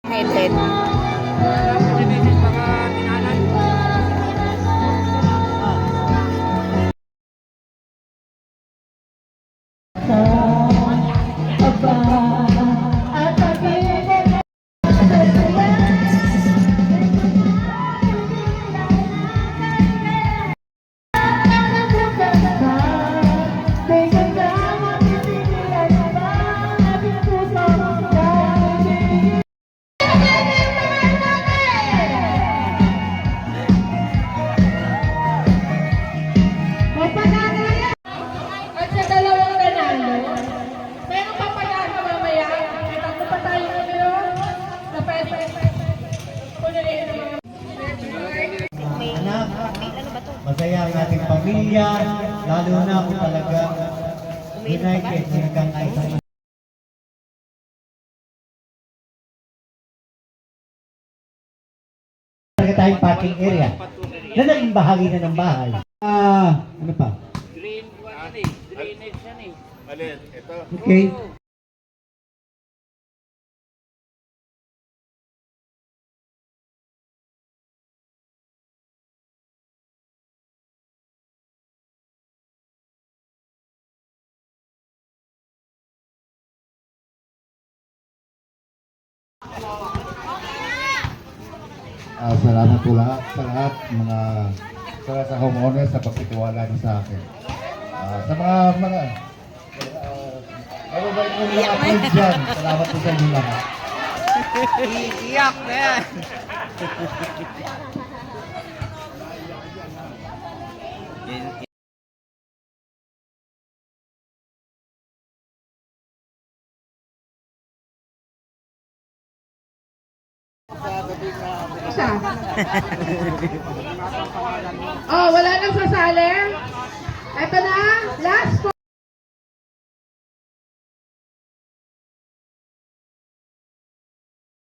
Headed. Masaya ang ating pamilya, lalo na kung talaga united na nagkakaisa. Talaga tayong parking area na naging bahagi na ng bahay. Ano pa? Drainage yan eh. Alin, ito. Okay. Salamat po lahat sa lahat sa homeowners sa pagtitiwala niyo sa akin. Sa mga mababait mo mga friends dyan, salamat po sa inyo lahat. Iyak na yan. Isa. Oh, wala nang sasali? Ito na, last